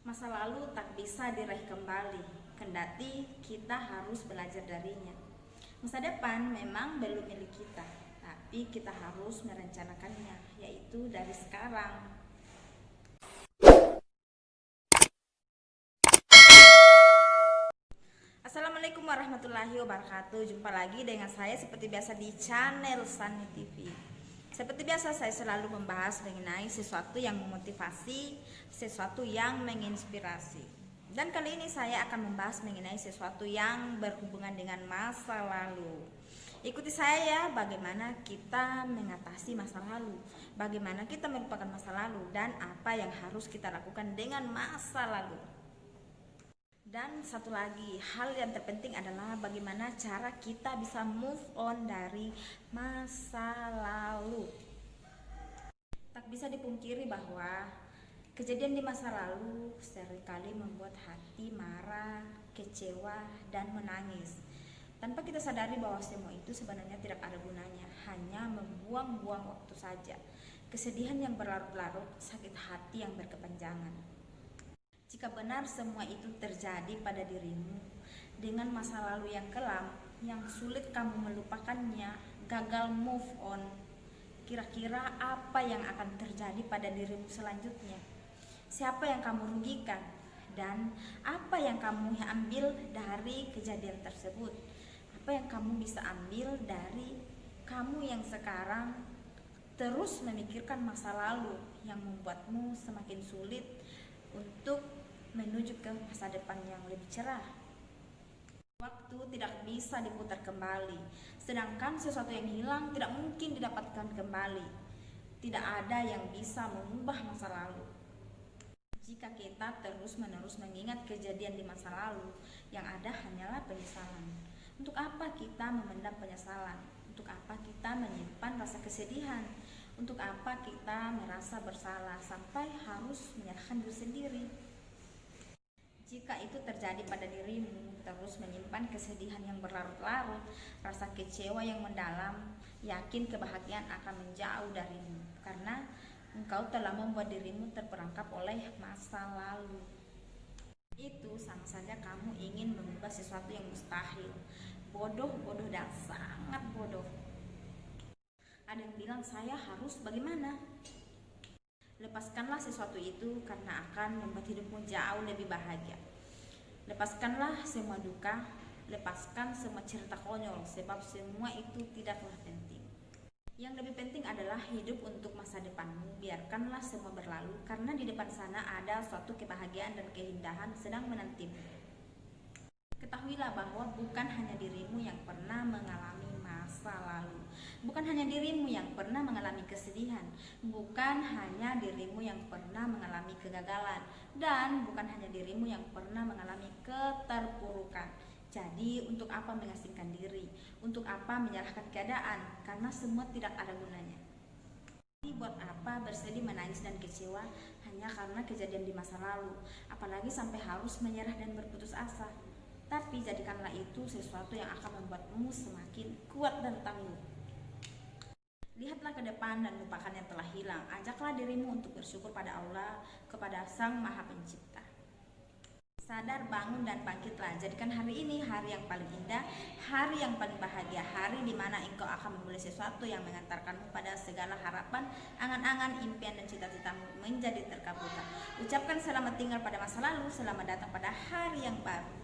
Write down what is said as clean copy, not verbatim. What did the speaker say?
Masa lalu tak bisa diraih kembali, kendati kita harus belajar darinya. Masa depan memang belum milik kita, tapi kita harus merencanakannya, yaitu dari sekarang. Assalamualaikum warahmatullahi wabarakatuh. Jumpa lagi dengan saya seperti biasa di channel Sunny TV. Seperti biasa saya selalu membahas mengenai sesuatu yang memotivasi, sesuatu yang menginspirasi. Dan kali ini saya akan membahas mengenai sesuatu yang berhubungan dengan masa lalu. Ikuti saya ya, bagaimana kita mengatasi masa lalu, bagaimana kita melupakan masa lalu, dan apa yang harus kita lakukan dengan masa lalu. Dan satu lagi, hal yang terpenting adalah bagaimana cara kita bisa move on dari masa lalu. Tak bisa dipungkiri bahwa kejadian di masa lalu seringkali membuat hati marah, kecewa, dan menangis. Tanpa kita sadari bahwa semua itu sebenarnya tidak ada gunanya, hanya membuang-buang waktu saja. Kesedihan yang berlarut-larut, sakit hati yang berkepanjangan. Jika benar semua itu terjadi pada dirimu, dengan masa lalu yang kelam, yang sulit kamu melupakannya, gagal move on, kira-kira apa yang akan terjadi pada dirimu selanjutnya? Siapa yang kamu rugikan? Dan apa yang kamu ambil dari kejadian tersebut? Apa yang kamu bisa ambil dari kamu yang sekarang terus memikirkan masa lalu yang membuatmu semakin sulit untuk menuju ke masa depan yang lebih cerah? Waktu tidak bisa diputar kembali, sedangkan sesuatu yang hilang tidak mungkin didapatkan kembali. Tidak ada yang bisa mengubah masa lalu. Jika kita terus-menerus mengingat kejadian di masa lalu, yang ada hanyalah penyesalan. Untuk apa kita memendam penyesalan? Untuk apa kita menyimpan rasa kesedihan? Untuk apa kita merasa bersalah sampai harus menyalahkan diri sendiri? Jika itu terjadi pada dirimu, terus menyimpan kesedihan yang berlarut-larut, rasa kecewa yang mendalam, yakin kebahagiaan akan menjauh darimu, karena engkau telah membuat dirimu terperangkap oleh masa lalu. Itu sama saja kamu ingin mengubah sesuatu yang mustahil. Bodoh dan sangat bodoh. Ada yang bilang saya harus bagaimana? Lepaskanlah sesuatu itu karena akan membuat hidupmu jauh lebih bahagia. Lepaskanlah semua duka, lepaskan semua cerita konyol, sebab semua itu tidaklah penting. Yang lebih penting adalah hidup untuk masa depanmu. Biarkanlah semua berlalu, karena di depan sana ada suatu kebahagiaan dan keindahan sedang menantimu. Ketahuilah bahwa bukan hanya dirimu yang pernah mengalami masa lalu, bukan hanya dirimu yang pernah mengalami kesedihan, bukan hanya dirimu yang pernah mengalami kegagalan, dan bukan hanya dirimu yang pernah mengalami keterpurukan. Jadi untuk apa mengasingkan diri? Untuk apa menyalahkan keadaan? Karena semua tidak ada gunanya. Jadi buat apa bersedih, menangis, dan kecewa hanya karena kejadian di masa lalu? Apalagi sampai harus menyerah dan berputus asa. Tapi jadikanlah itu sesuatu yang akan membuatmu semakin kuat dan tangguh. Lihatlah ke depan dan lupakan yang telah hilang. Ajaklah dirimu untuk bersyukur pada Allah, kepada Sang Maha Pencipta. Sadar, bangun, dan bangkitlah. Jadikan hari ini hari yang paling indah, hari yang paling bahagia, hari di mana engkau akan memulai sesuatu yang mengantarkanmu pada segala harapan, angan-angan, impian, dan cita-citamu menjadi terkabulkan. Ucapkan selamat tinggal pada masa lalu, selamat datang pada hari yang baru.